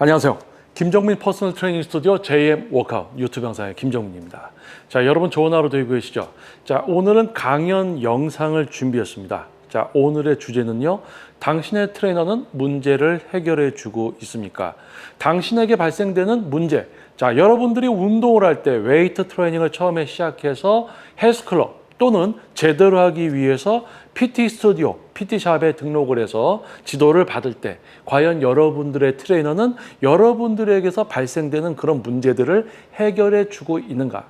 안녕하세요. 김정민 퍼스널 트레이닝 스튜디오 JM 워크아웃 유튜브 영상의 김정민입니다. 자, 여러분 좋은 하루 되고 계시죠? 자, 오늘은 강연 영상을 준비했습니다. 자, 오늘의 주제는요. 당신의 트레이너는 문제를 해결해 주고 있습니까? 당신에게 발생되는 문제. 자, 여러분들이 운동을 할 때 웨이트 트레이닝을 처음에 시작해서 헬스클럽 또는 제대로 하기 위해서 PT 스튜디오, PT샵에 등록을 해서 지도를 받을 때 과연 여러분들의 트레이너는 여러분들에게서 발생되는 그런 문제들을 해결해 주고 있는가?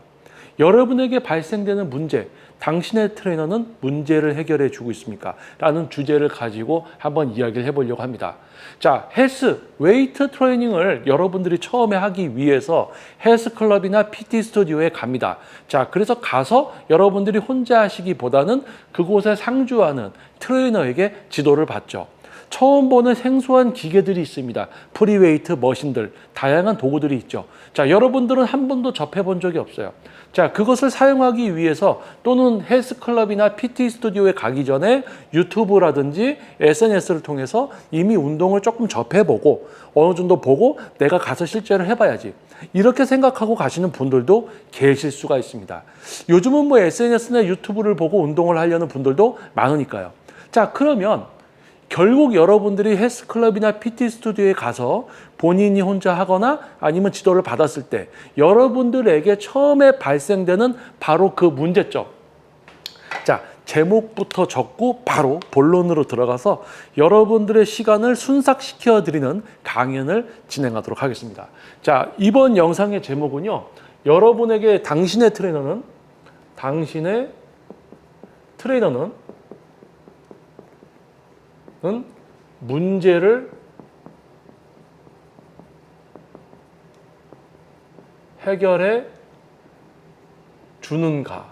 여러분에게 발생되는 문제, 당신의 트레이너는 문제를 해결해 주고 있습니까? 라는 주제를 가지고 한번 이야기를 해보려고 합니다. 자, 헬스, 웨이트 트레이닝을 여러분들이 처음에 하기 위해서 헬스클럽이나 PT 스튜디오에 갑니다. 자, 그래서 가서 여러분들이 혼자 하시기보다는 그곳에 상주하는 트레이너에게 지도를 받죠. 처음 보는 생소한 기계들이 있습니다. 프리웨이트 머신들, 다양한 도구들이 있죠. 자, 여러분들은 한 번도 접해본 적이 없어요. 자, 그것을 사용하기 위해서 또는 헬스클럽이나 PT 스튜디오에 가기 전에 유튜브라든지 SNS를 통해서 이미 운동을 조금 접해보고 어느 정도 보고 내가 가서 실제로 해봐야지. 이렇게 생각하고 가시는 분들도 계실 수가 있습니다. 요즘은 뭐 SNS나 유튜브를 보고 운동을 하려는 분들도 많으니까요. 자, 그러면 결국 여러분들이 헬스클럽이나 PT 스튜디오에 가서 본인이 혼자 하거나 아니면 지도를 받았을 때 여러분들에게 처음에 발생되는 바로 그 문제점. 자, 제목부터 적고 바로 본론으로 들어가서 여러분들의 시간을 순삭시켜 드리는 강연을 진행하도록 하겠습니다. 자, 이번 영상의 제목은요. 여러분에게 당신의 트레이너는 문제를 해결해 주는가?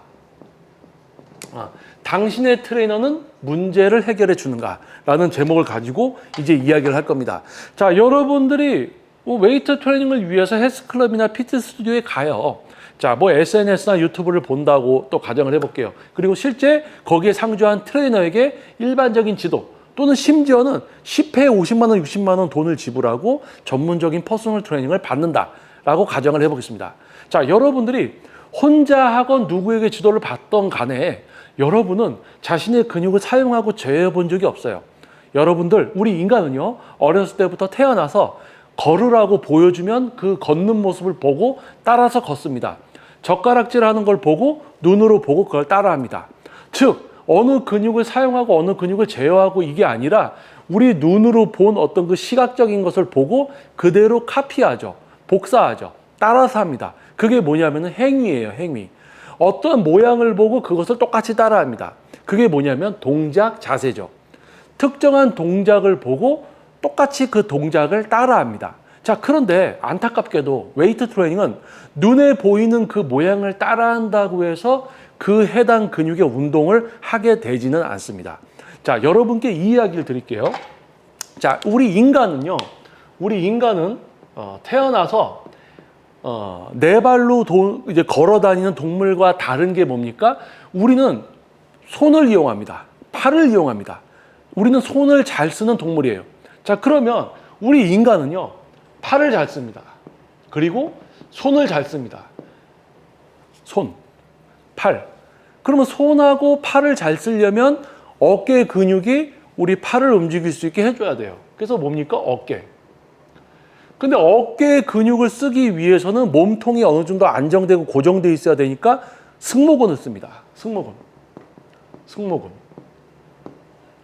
당신의 트레이너는 문제를 해결해 주는가? 라는 제목을 가지고 이제 이야기를 할 겁니다. 자, 여러분들이 웨이트 트레이닝을 위해서 헬스클럽이나 PT 스튜디오에 가요. 자, 뭐 SNS나 유튜브를 본다고 또 가정을 해볼게요. 그리고 실제 거기에 상주한 트레이너에게 일반적인 지도 또는 심지어는 10회에 50만 원, 60만 원 돈을 지불하고 전문적인 퍼스널 트레이닝을 받는다라고 가정을 해보겠습니다. 자, 여러분들이 혼자 하건 누구에게 지도를 받던 간에 여러분은 자신의 근육을 사용하고 제어해 본 적이 없어요. 여러분들, 우리 인간은요, 어렸을 때부터 태어나서 걸으라고 보여주면 그 걷는 모습을 보고 따라서 걷습니다. 젓가락질 하는 걸 보고 눈으로 보고 그걸 따라합니다. 즉, 어느 근육을 사용하고 어느 근육을 제어하고 이게 아니라 우리 눈으로 본 어떤 그 시각적인 것을 보고 그대로 카피하죠. 복사하죠. 따라서 합니다. 그게 뭐냐면 행위예요, 행위. 어떤 모양을 보고 그것을 똑같이 따라합니다. 그게 뭐냐면 동작, 자세죠. 특정한 동작을 보고 똑같이 그 동작을 따라합니다. 자, 그런데 안타깝게도 웨이트 트레이닝은 눈에 보이는 그 모양을 따라한다고 해서 그 해당 근육의 운동을 하게 되지는 않습니다. 자, 여러분께 이 이야기를 드릴게요. 자, 우리 인간은 태어나서 네 발로 이제 걸어 다니는 동물과 다른 게 뭡니까? 우리는 손을 이용합니다. 팔을 이용합니다. 우리는 손을 잘 쓰는 동물이에요. 자, 그러면 우리 인간은요, 팔을 잘 씁니다. 그리고 손을 잘 씁니다. 손, 팔. 그러면 손하고 팔을 잘 쓰려면 어깨 근육이 우리 팔을 움직일 수 있게 해줘야 돼요. 그래서 뭡니까? 어깨. 근데 어깨 근육을 쓰기 위해서는 몸통이 어느 정도 안정되고 고정되어 있어야 되니까 승모근을 씁니다. 승모근.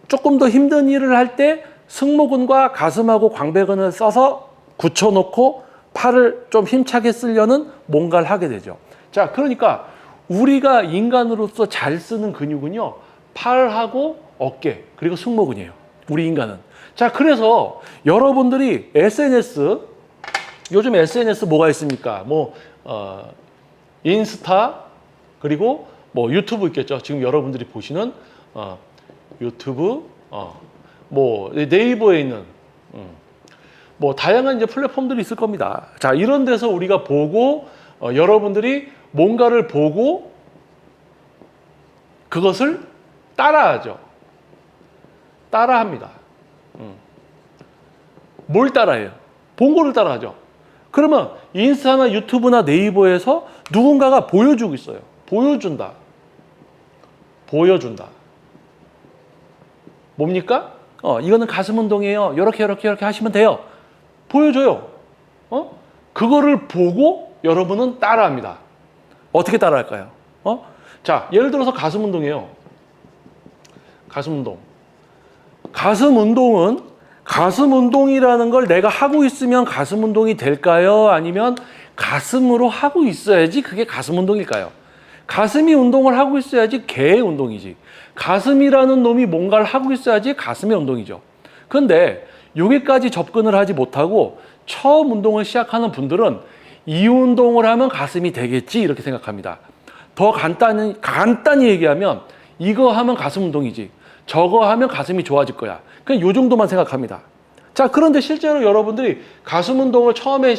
조금 더 힘든 일을 할 때 승모근과 가슴하고 광배근을 써서 굳혀놓고 팔을 좀 힘차게 쓰려는 뭔가를 하게 되죠. 자, 그러니까 우리가 인간으로서 잘 쓰는 근육은요, 팔하고 어깨, 그리고 승모근이에요. 우리 인간은. 자, 그래서 여러분들이 요즘 SNS 뭐가 있습니까? 인스타, 그리고 뭐 유튜브 있겠죠. 지금 여러분들이 보시는 유튜브, 네이버에 있는 뭐 다양한 이제 플랫폼들이 있을 겁니다. 자, 이런 데서 우리가 보고 여러분들이 뭔가를 보고 그것을 따라하죠. 따라합니다. 뭘 따라해요? 본 거를 따라하죠. 그러면 인스타나 유튜브나 네이버에서 누군가가 보여주고 있어요. 보여준다. 보여준다. 뭡니까? 이거는 가슴 운동이에요. 이렇게 하시면 돼요. 보여줘요. 그거를 보고 여러분은 따라합니다. 어떻게 따라할까요? 자, 예를 들어서 가슴 운동이에요. 가슴 운동. 가슴 운동이라는 걸 내가 하고 있으면 가슴 운동이 될까요? 아니면 가슴으로 하고 있어야지 그게 가슴 운동일까요? 가슴이 운동을 하고 있어야지 개의 운동이지. 가슴이라는 놈이 뭔가를 하고 있어야지 가슴의 운동이죠. 그런데 여기까지 접근을 하지 못하고 처음 운동을 시작하는 분들은 이 운동을 하면 가슴이 되겠지 이렇게 생각합니다. 더 간단히 얘기하면 이거 하면 가슴 운동이지. 저거 하면 가슴이 좋아질 거야. 그냥 요 정도만 생각합니다. 자, 그런데 실제로 여러분들이 가슴 운동을 처음에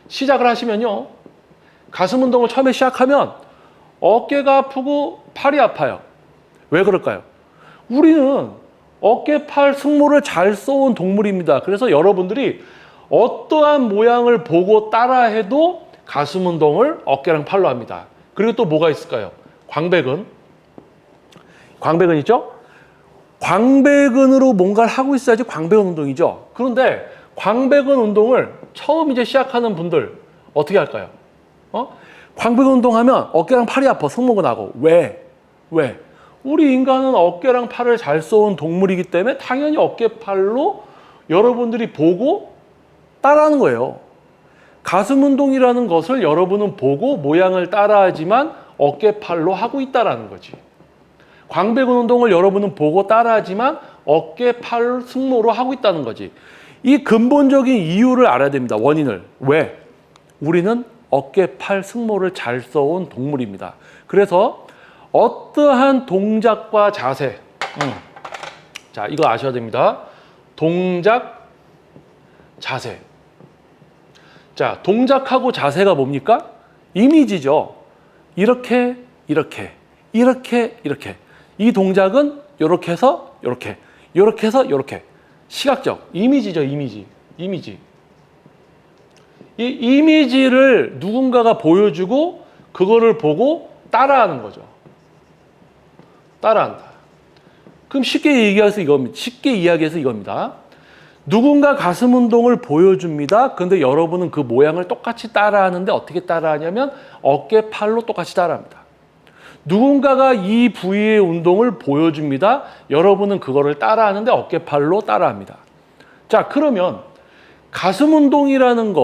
시작을 하시면요. 가슴 운동을 처음에 시작하면 어깨가 아프고 팔이 아파요. 왜 그럴까요? 우리는 어깨, 팔, 승모를 잘 써온 동물입니다. 그래서 여러분들이 어떠한 모양을 보고 따라해도 가슴 운동을 어깨랑 팔로 합니다. 그리고 또 뭐가 있을까요? 광배근 있죠? 광배근으로 뭔가를 하고 있어야지 광배근 운동이죠. 그런데 광배근 운동을 처음 이제 시작하는 분들 어떻게 할까요? 광배근 운동하면 어깨랑 팔이 아파, 승모근 하고. 왜? 우리 인간은 어깨랑 팔을 잘 써온 동물이기 때문에 당연히 어깨, 팔로 여러분들이 보고 따라하는 거예요. 가슴 운동이라는 것을 여러분은 보고 모양을 따라하지만 어깨, 팔로 하고 있다라는 거지. 광배근 운동을 여러분은 보고 따라하지만 어깨, 팔, 승모로 하고 있다는 거지. 이 근본적인 이유를 알아야 됩니다. 원인을. 왜? 우리는 어깨, 팔, 승모를 잘 써온 동물입니다. 그래서 어떠한 동작과 자세, 자, 이거 아셔야 됩니다. 동작, 자세. 자, 동작하고 자세가 뭡니까? 이미지죠. 이렇게. 이 동작은 이렇게 해서 이렇게, 이렇게 해서 이렇게. 시각적, 이미지죠, 이미지. 이 이미지를 누군가가 보여주고 그거를 보고 따라하는 거죠. 따라한다. 그럼 쉽게 이야기해서 이겁니다. 누군가 가슴 운동을 보여줍니다. 근데 여러분은 그 모양을 똑같이 따라하는데 어떻게 따라하냐면 어깨, 팔로 똑같이 따라합니다. 누군가가 이 부위의 운동을 보여줍니다. 여러분은 그거를 따라하는데 어깨, 팔로 따라합니다. 자, 그러면 가슴 운동이라는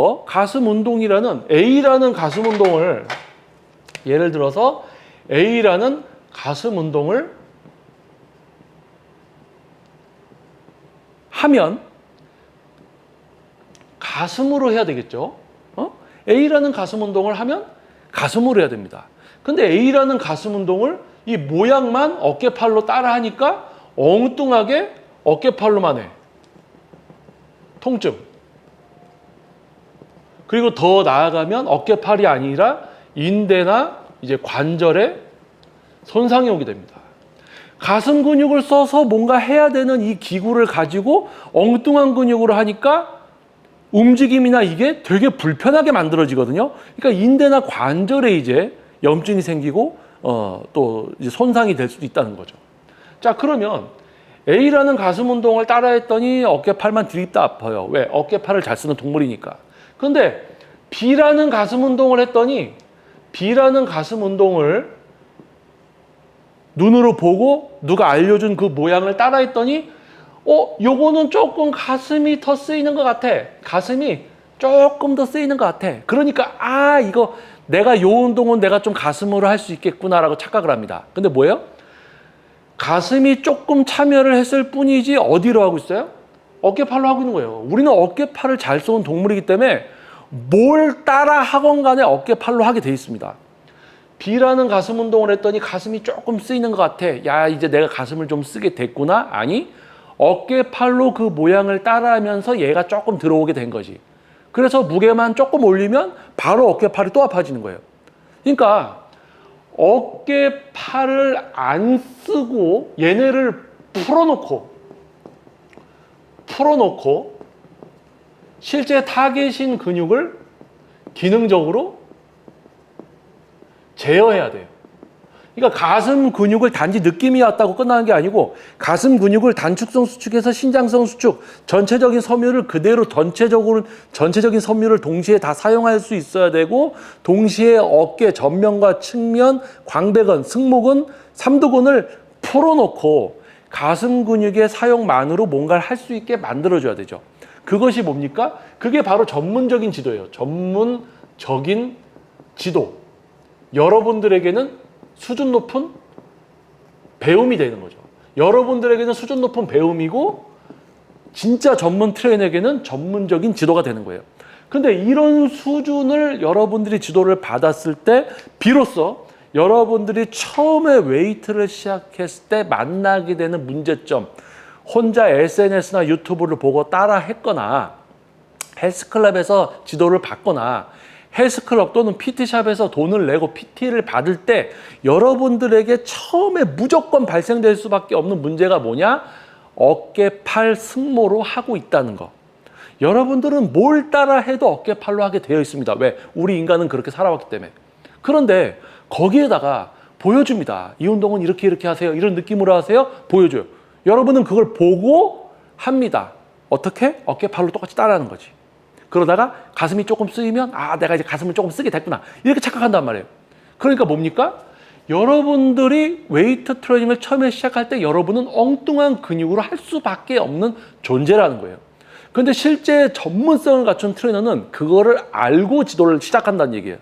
A라는 가슴 운동을 예를 들어서 A라는 가슴 운동을 하면 가슴으로 해야 되겠죠. A라는 가슴 운동을 하면 가슴으로 해야 됩니다. 근데 A라는 가슴 운동을 이 모양만 어깨팔로 따라 하니까 엉뚱하게 어깨팔로만 해. 통증. 그리고 더 나아가면 어깨팔이 아니라 인대나 이제 관절에 손상이 오게 됩니다. 가슴 근육을 써서 뭔가 해야 되는 이 기구를 가지고 엉뚱한 근육으로 하니까 움직임이나 이게 되게 불편하게 만들어지거든요. 그러니까 인대나 관절에 이제 염증이 생기고 또 이제 손상이 될 수도 있다는 거죠. 자, 그러면 A라는 가슴 운동을 따라했더니 어깨팔만 드립다 아파요. 왜? 어깨팔을 잘 쓰는 동물이니까. 그런데 B라는 가슴 운동을 했더니 B라는 가슴 운동을 눈으로 보고 누가 알려준 그 모양을 따라했더니 요거는 조금 가슴이 더 쓰이는 것 같아. 가슴이 조금 더 쓰이는 것 같아. 그러니까 이거 내가 요 운동은 내가 좀 가슴으로 할 수 있겠구나라고 착각을 합니다. 근데 뭐예요? 가슴이 조금 참여를 했을 뿐이지 어디로 하고 있어요? 어깨팔로 하고 있는 거예요. 우리는 어깨팔을 잘 쏘는 동물이기 때문에 뭘 따라 하건 간에 어깨팔로 하게 돼 있습니다. B라는 가슴 운동을 했더니 가슴이 조금 쓰이는 것 같아. 야, 이제 내가 가슴을 좀 쓰게 됐구나. 아니, 어깨팔로 그 모양을 따라하면서 얘가 조금 들어오게 된 거지. 그래서 무게만 조금 올리면 바로 어깨팔이 또 아파지는 거예요. 그러니까 어깨팔을 안 쓰고 얘네를 풀어놓고 실제 타겟인 근육을 기능적으로 제어해야 돼요. 그러니까 가슴 근육을 단지 느낌이 왔다고 끝나는 게 아니고 가슴 근육을 단축성 수축에서 신장성 수축, 전체적인 섬유를 그대로 전체적인 섬유를 동시에 다 사용할 수 있어야 되고 동시에 어깨, 전면과 측면, 광배근, 승모근, 삼두근을 풀어놓고 가슴 근육의 사용만으로 뭔가를 할 수 있게 만들어줘야 되죠. 그것이 뭡니까? 그게 바로 전문적인 지도예요. 전문적인 지도. 여러분들에게는 수준 높은 배움이 되는 거죠. 여러분들에게는 수준 높은 배움이고 진짜 전문 트레이너에게는 전문적인 지도가 되는 거예요. 근데 이런 수준을 여러분들이 지도를 받았을 때 비로소 여러분들이 처음에 웨이트를 시작했을 때 만나게 되는 문제점, 혼자 SNS나 유튜브를 보고 따라 했거나 헬스클럽에서 지도를 받거나 헬스클럽 또는 PT샵에서 돈을 내고 PT를 받을 때 여러분들에게 처음에 무조건 발생될 수밖에 없는 문제가 뭐냐? 어깨, 팔, 승모로 하고 있다는 거. 여러분들은 뭘 따라 해도 어깨, 팔로 하게 되어 있습니다. 왜? 우리 인간은 그렇게 살아왔기 때문에. 그런데 거기에다가 보여줍니다. 이 운동은 이렇게 하세요. 이런 느낌으로 하세요. 보여줘요. 여러분은 그걸 보고 합니다. 어떻게? 어깨, 팔로 똑같이 따라하는 거지. 그러다가 가슴이 조금 쓰이면 내가 이제 가슴을 조금 쓰게 됐구나. 이렇게 착각한단 말이에요. 그러니까 뭡니까? 여러분들이 웨이트 트레이닝을 처음에 시작할 때 여러분은 엉뚱한 근육으로 할 수밖에 없는 존재라는 거예요. 그런데 실제 전문성을 갖춘 트레이너는 그거를 알고 지도를 시작한다는 얘기예요.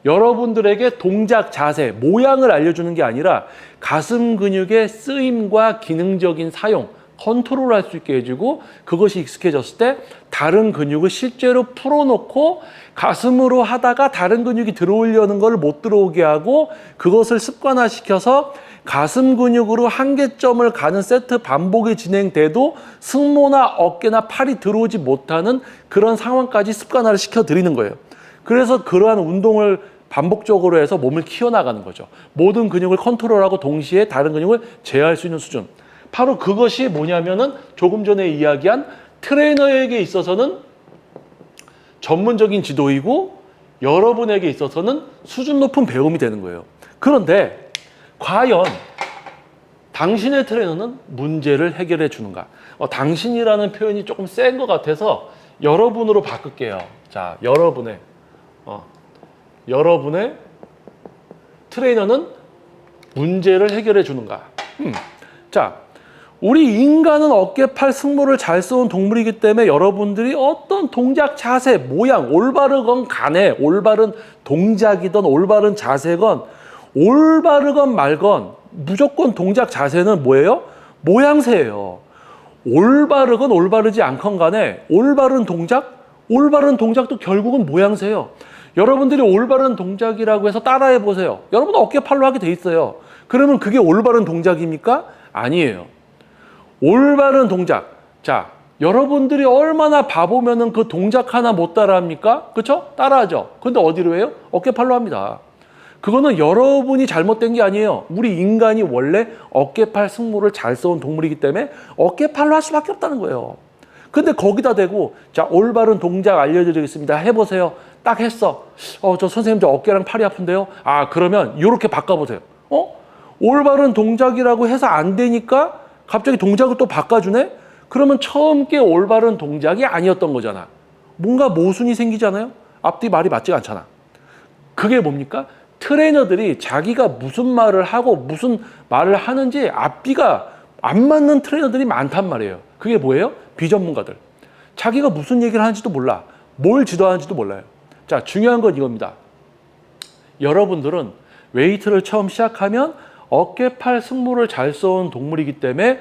여러분들에게 동작, 자세, 모양을 알려주는 게 아니라 가슴 근육의 쓰임과 기능적인 사용, 컨트롤할 수 있게 해주고 그것이 익숙해졌을 때 다른 근육을 실제로 풀어놓고 가슴으로 하다가 다른 근육이 들어오려는 걸 못 들어오게 하고 그것을 습관화시켜서 가슴 근육으로 한계점을 가는 세트 반복이 진행돼도 승모나 어깨나 팔이 들어오지 못하는 그런 상황까지 습관화를 시켜드리는 거예요. 그래서 그러한 운동을 반복적으로 해서 몸을 키워나가는 거죠. 모든 근육을 컨트롤하고 동시에 다른 근육을 제어할 수 있는 수준. 바로 그것이 뭐냐면은 조금 전에 이야기한 트레이너에게 있어서는 전문적인 지도이고 여러분에게 있어서는 수준 높은 배움이 되는 거예요. 그런데 과연 당신의 트레이너는 문제를 해결해 주는가? 당신이라는 표현이 조금 센 것 같아서 여러분으로 바꿀게요. 자, 여러분의 트레이너는 문제를 해결해 주는가? 자, 우리 인간은 어깨, 팔, 승모를 잘 써온 동물이기 때문에 여러분들이 어떤 동작, 자세, 모양, 올바르건 간에 올바른 동작이든 올바른 자세건 올바르건 말건 무조건 동작 자세는 뭐예요? 모양새예요. 올바르건 올바르지 않건 간에 올바른 동작도 결국은 모양새예요. 여러분들이 올바른 동작이라고 해서 따라해 보세요. 여러분 어깨, 팔로 하게 돼 있어요. 그러면 그게 올바른 동작입니까? 아니에요. 올바른 동작. 자, 여러분들이 얼마나 바보면은 그 동작 하나 못 따라합니까? 그렇죠? 따라하죠. 근데 어디로 해요? 어깨, 팔로 합니다. 그거는 여러분이 잘못된 게 아니에요. 우리 인간이 원래 어깨, 팔, 승모를 잘 써온 동물이기 때문에 어깨, 팔로 할 수밖에 없다는 거예요. 근데 거기다 대고 자, 올바른 동작 알려드리겠습니다. 해보세요. 딱 했어. 저 선생님 저 어깨랑 팔이 아픈데요. 그러면 이렇게 바꿔보세요. 올바른 동작이라고 해서 안 되니까 갑자기 동작을 또 바꿔주네? 그러면 처음 게 올바른 동작이 아니었던 거잖아. 뭔가 모순이 생기잖아요? 앞뒤 말이 맞지가 않잖아. 그게 뭡니까? 트레이너들이 자기가 무슨 말을 하고 무슨 말을 하는지 앞뒤가 안 맞는 트레이너들이 많단 말이에요. 그게 뭐예요? 비전문가들. 자기가 무슨 얘기를 하는지도 몰라. 뭘 지도하는지도 몰라요. 자, 중요한 건 이겁니다. 여러분들은 웨이트를 처음 시작하면 어깨, 팔, 승모를 잘 써온 동물이기 때문에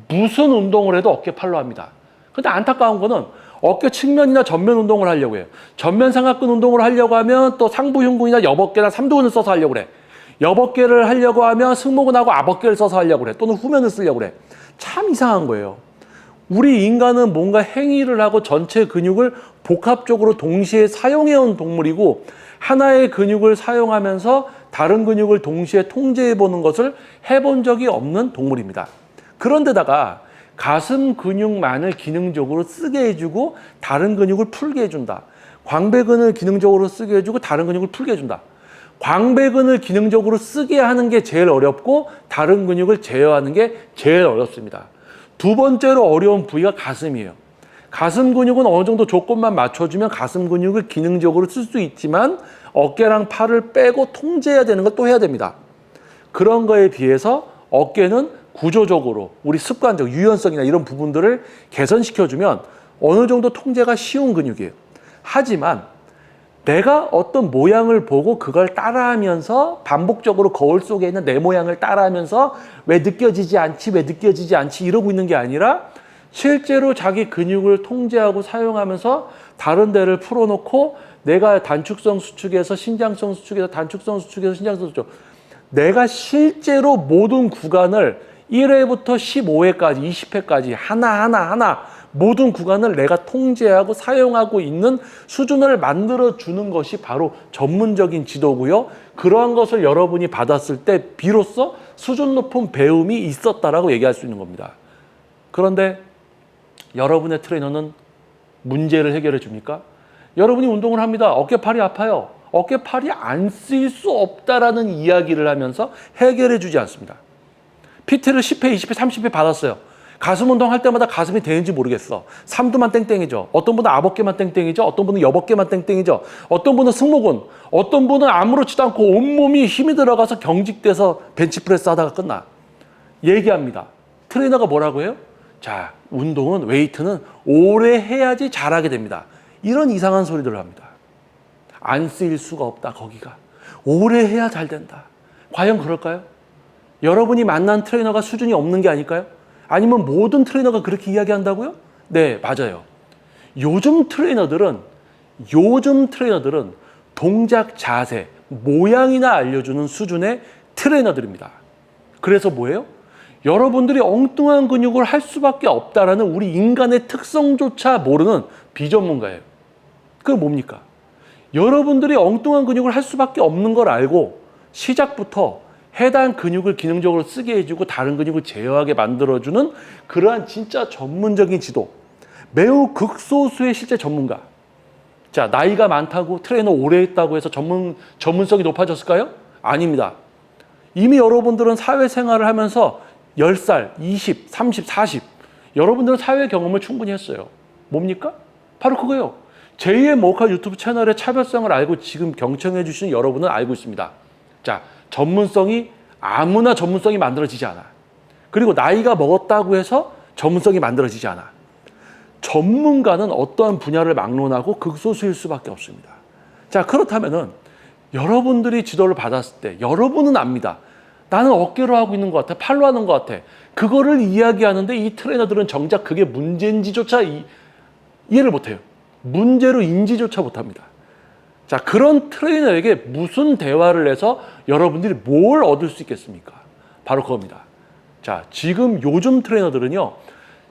무슨 운동을 해도 어깨, 팔로 합니다. 근데 안타까운 거는 어깨 측면이나 전면 운동을 하려고 해요. 전면 삼각근 운동을 하려고 하면 또 상부 흉근이나 여벅깨나 삼두근을 써서 하려고 그래. 여벅깨를 하려고 하면 승모근하고 아벅깨를 써서 하려고 그래. 또는 후면을 쓰려고 그래. 참 이상한 거예요. 우리 인간은 뭔가 행위를 하고 전체 근육을 복합적으로 동시에 사용해온 동물이고 하나의 근육을 사용하면서 다른 근육을 동시에 통제해보는 것을 해본 적이 없는 동물입니다. 그런데다가 가슴 근육만을 기능적으로 쓰게 해주고 다른 근육을 풀게 해준다. 광배근을 기능적으로 쓰게 해주고 다른 근육을 풀게 해준다. 광배근을 기능적으로 쓰게 하는 게 제일 어렵고 다른 근육을 제어하는 게 제일 어렵습니다. 두 번째로 어려운 부위가 가슴이에요. 가슴 근육은 어느 정도 조건만 맞춰주면 가슴 근육을 기능적으로 쓸 수 있지만 어깨랑 팔을 빼고 통제해야 되는 걸 또 해야 됩니다. 그런 거에 비해서 어깨는 구조적으로 우리 습관적 유연성이나 이런 부분들을 개선시켜주면 어느 정도 통제가 쉬운 근육이에요. 하지만 내가 어떤 모양을 보고 그걸 따라하면서 반복적으로 거울 속에 있는 내 모양을 따라하면서 왜 느껴지지 않지 이러고 있는 게 아니라 실제로 자기 근육을 통제하고 사용하면서 다른 데를 풀어놓고 내가 단축성 수축에서 신장성 수축에서 단축성 수축에서 신장성 수축 내가 실제로 모든 구간을 1회부터 15회까지 20회까지 하나하나 모든 구간을 내가 통제하고 사용하고 있는 수준을 만들어주는 것이 바로 전문적인 지도고요. 그러한 것을 여러분이 받았을 때 비로소 수준 높은 배움이 있었다라고 얘기할 수 있는 겁니다. 그런데 여러분의 트레이너는 문제를 해결해 줍니까? 여러분이 운동을 합니다. 어깨팔이 아파요. 어깨팔이 안 쓰일 수 없다라는 이야기를 하면서 해결해 주지 않습니다. PT를 10회, 20회, 30회 받았어요. 가슴 운동 할 때마다 가슴이 되는지 모르겠어. 삼두만 땡땡이죠. 어떤 분은 앞어깨만 땡땡이죠. 어떤 분은 옆어깨만 땡땡이죠. 어떤 분은 승모근, 어떤 분은 아무렇지도 않고 온몸이 힘이 들어가서 경직돼서 벤치프레스 하다가 끝나. 얘기합니다. 트레이너가 뭐라고 해요? 자, 운동은, 웨이트는 오래 해야지 잘하게 됩니다. 이런 이상한 소리들을 합니다. 안 쓰일 수가 없다, 거기가. 오래 해야 잘 된다. 과연 그럴까요? 여러분이 만난 트레이너가 수준이 없는 게 아닐까요? 아니면 모든 트레이너가 그렇게 이야기한다고요? 네, 맞아요. 요즘 트레이너들은 동작, 자세, 모양이나 알려주는 수준의 트레이너들입니다. 그래서 뭐예요? 여러분들이 엉뚱한 근육을 할 수밖에 없다라는 우리 인간의 특성조차 모르는 비전문가예요. 그게 뭡니까? 여러분들이 엉뚱한 근육을 할 수밖에 없는 걸 알고 시작부터 해당 근육을 기능적으로 쓰게 해주고 다른 근육을 제어하게 만들어주는 그러한 진짜 전문적인 지도. 매우 극소수의 실제 전문가. 자, 나이가 많다고 트레이너 오래 했다고 해서 전문성이 높아졌을까요? 아닙니다. 이미 여러분들은 사회생활을 하면서 10살, 20, 30, 40 여러분들은 사회 경험을 충분히 했어요. 뭡니까? 바로 그거예요. 제2의 모카 유튜브 채널의 차별성을 알고 지금 경청해 주시는 여러분은 알고 있습니다. 자, 전문성이 아무나 전문성이 만들어지지 않아. 그리고 나이가 먹었다고 해서 전문성이 만들어지지 않아. 전문가는 어떠한 분야를 막론하고 극소수일 수밖에 없습니다. 자, 그렇다면은 여러분들이 지도를 받았을 때 여러분은 압니다. 나는 어깨로 하고 있는 것 같아. 팔로 하는 것 같아. 그거를 이야기하는데 이 트레이너들은 정작 그게 문제인지조차 이해를 못해요. 문제로 인지조차 못합니다. 자, 그런 트레이너에게 무슨 대화를 해서 여러분들이 뭘 얻을 수 있겠습니까? 바로 그겁니다. 자, 지금 요즘 트레이너들은요,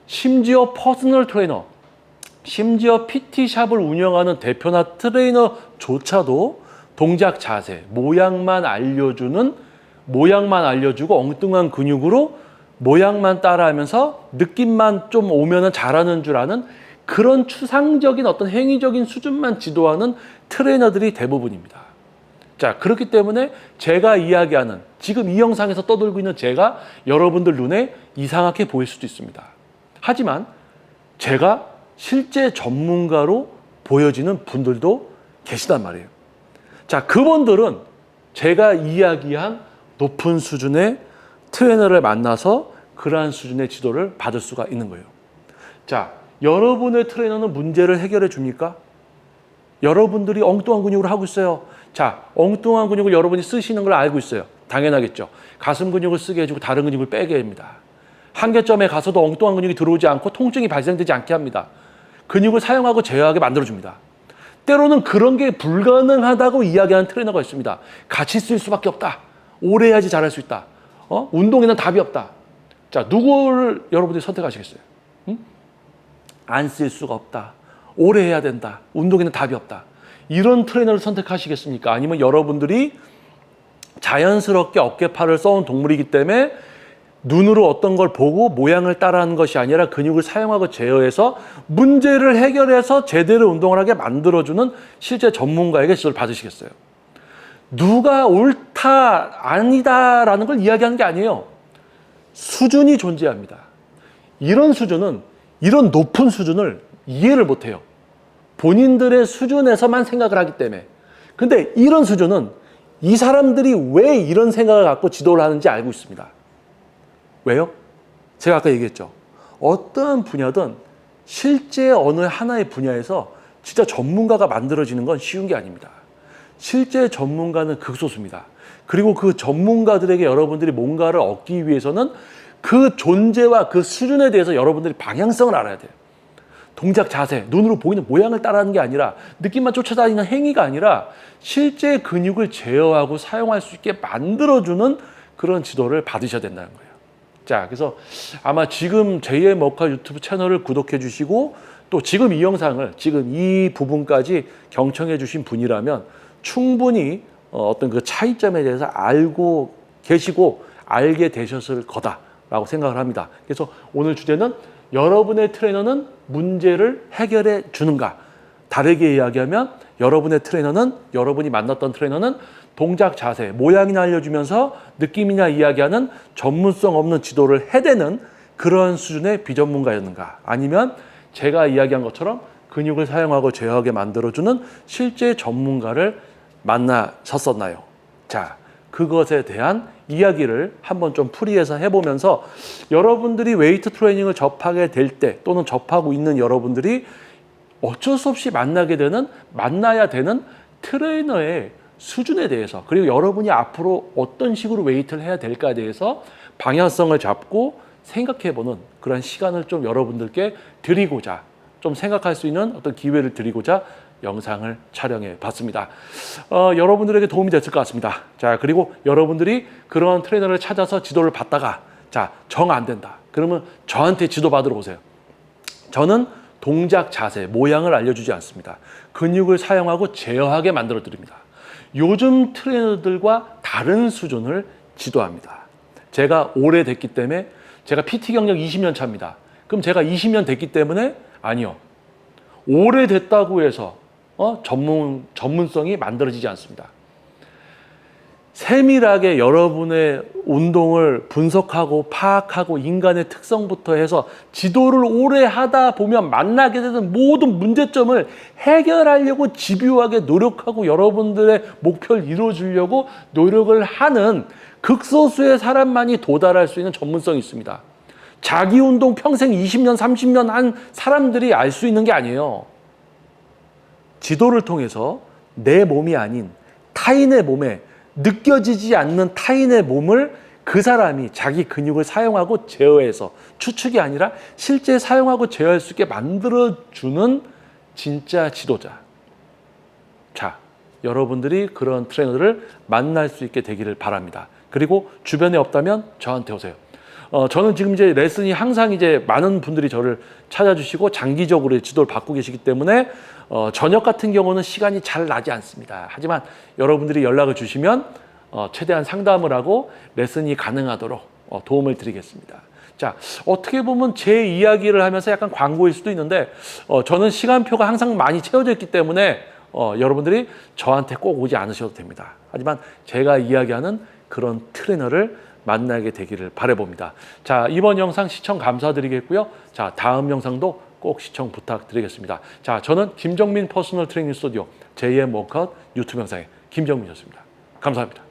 심지어 퍼스널 트레이너, 심지어 PT샵을 운영하는 대표나 트레이너조차도 동작 자세, 모양만 알려주고 엉뚱한 근육으로 모양만 따라하면서 느낌만 좀 오면은 잘하는 줄 아는 그런 추상적인 어떤 행위적인 수준만 지도하는 트레이너들이 대부분입니다. 자, 그렇기 때문에 제가 이야기하는 지금 이 영상에서 떠들고 있는 제가 여러분들 눈에 이상하게 보일 수도 있습니다. 하지만 제가 실제 전문가로 보여지는 분들도 계시단 말이에요. 자, 그분들은 제가 이야기한 높은 수준의 트레이너를 만나서 그러한 수준의 지도를 받을 수가 있는 거예요. 자, 여러분의 트레이너는 문제를 해결해 줍니까? 여러분들이 엉뚱한 근육을 하고 있어요. 자, 엉뚱한 근육을 여러분이 쓰시는 걸 알고 있어요. 당연하겠죠. 가슴 근육을 쓰게 해주고 다른 근육을 빼게 합니다. 한계점에 가서도 엉뚱한 근육이 들어오지 않고 통증이 발생되지 않게 합니다. 근육을 사용하고 제어하게 만들어줍니다. 때로는 그런 게 불가능하다고 이야기하는 트레이너가 있습니다. 같이 쓸 수밖에 없다. 오래 해야지 잘할 수 있다. 운동에는 답이 없다. 자, 누구를 여러분들이 선택하시겠어요? 응? 안 쓸 수가 없다. 오래 해야 된다. 운동에는 답이 없다. 이런 트레이너를 선택하시겠습니까? 아니면 여러분들이 자연스럽게 어깨팔을 써온 동물이기 때문에 눈으로 어떤 걸 보고 모양을 따라하는 것이 아니라 근육을 사용하고 제어해서 문제를 해결해서 제대로 운동을 하게 만들어주는 실제 전문가에게 지도를 받으시겠어요? 누가 옳다, 아니다라는 걸 이야기하는 게 아니에요. 수준이 존재합니다. 이런 수준은, 이런 높은 수준을 이해를 못해요. 본인들의 수준에서만 생각을 하기 때문에. 근데 이런 수준은 이 사람들이 왜 이런 생각을 갖고 지도를 하는지 알고 있습니다. 왜요? 제가 아까 얘기했죠. 어떠한 분야든 실제 어느 하나의 분야에서 진짜 전문가가 만들어지는 건 쉬운 게 아닙니다. 실제 전문가는 극소수입니다. 그리고 그 전문가들에게 여러분들이 뭔가를 얻기 위해서는 그 존재와 그 수준에 대해서 여러분들이 방향성을 알아야 돼요. 동작, 자세, 눈으로 보이는 모양을 따라하는 게 아니라 느낌만 쫓아다니는 행위가 아니라 실제 근육을 제어하고 사용할 수 있게 만들어주는 그런 지도를 받으셔야 된다는 거예요. 자, 그래서 아마 지금 제2의 워크아웃 유튜브 채널을 구독해 주시고 또 지금 이 영상을 지금 이 부분까지 경청해 주신 분이라면 충분히 어떤 그 차이점에 대해서 알고 계시고 알게 되셨을 거다라고 생각을 합니다. 그래서 오늘 주제는 여러분의 트레이너는 문제를 해결해 주는가? 다르게 이야기하면 여러분의 트레이너는, 여러분이 만났던 트레이너는 동작, 자세, 모양이나 알려주면서 느낌이나 이야기하는 전문성 없는 지도를 해대는 그런 수준의 비전문가였는가? 아니면 제가 이야기한 것처럼 근육을 사용하고 제어하게 만들어주는 실제 전문가를 만나셨었나요? 자, 그것에 대한 이야기를 한번 좀 풀이해서 해보면서 여러분들이 웨이트 트레이닝을 접하게 될 때 또는 접하고 있는 여러분들이 어쩔 수 없이 만나야 되는 트레이너의 수준에 대해서, 그리고 여러분이 앞으로 어떤 식으로 웨이트를 해야 될까에 대해서 방향성을 잡고 생각해보는 그런 시간을 좀 여러분들께 드리고자, 좀 생각할 수 있는 어떤 기회를 드리고자 영상을 촬영해 봤습니다. 여러분들에게 도움이 됐을 것 같습니다. 자, 그리고 여러분들이 그런 트레이너를 찾아서 지도를 받다가 자, 정 안 된다. 그러면 저한테 지도 받으러 오세요. 저는 동작, 자세, 모양을 알려주지 않습니다. 근육을 사용하고 제어하게 만들어 드립니다. 요즘 트레이너들과 다른 수준을 지도합니다. 제가 오래됐기 때문에, 제가 PT 경력 20년 차입니다. 그럼 제가 20년 됐기 때문에? 아니요. 오래됐다고 해서 전문성이 만들어지지 않습니다. 세밀하게 여러분의 운동을 분석하고 파악하고 인간의 특성부터 해서 지도를 오래 하다 보면 만나게 되는 모든 문제점을 해결하려고 집요하게 노력하고 여러분들의 목표를 이루어주려고 노력을 하는 극소수의 사람만이 도달할 수 있는 전문성이 있습니다. 자기 운동 평생 20년, 30년 한 사람들이 알 수 있는 게 아니에요. 지도를 통해서 내 몸이 아닌 타인의 몸에, 느껴지지 않는 타인의 몸을 그 사람이 자기 근육을 사용하고 제어해서, 추측이 아니라 실제 사용하고 제어할 수 있게 만들어주는 진짜 지도자. 자, 여러분들이 그런 트레이너를 만날 수 있게 되기를 바랍니다. 그리고 주변에 없다면 저한테 오세요. 저는 지금 이제 레슨이 항상 이제 많은 분들이 저를 찾아주시고 장기적으로 지도를 받고 계시기 때문에 저녁 같은 경우는 시간이 잘 나지 않습니다. 하지만 여러분들이 연락을 주시면 최대한 상담을 하고 레슨이 가능하도록 도움을 드리겠습니다. 자, 어떻게 보면 제 이야기를 하면서 약간 광고일 수도 있는데 저는 시간표가 항상 많이 채워져 있기 때문에 여러분들이 저한테 꼭 오지 않으셔도 됩니다. 하지만 제가 이야기하는 그런 트레이너를 만나게 되기를 바라봅니다. 자, 이번 영상 시청 감사드리겠고요. 자, 다음 영상도 꼭 시청 부탁드리겠습니다. 자, 저는 김정민 퍼스널 트레이닝 스튜디오 JM 워크아웃 유튜브 영상의 김정민이었습니다. 감사합니다.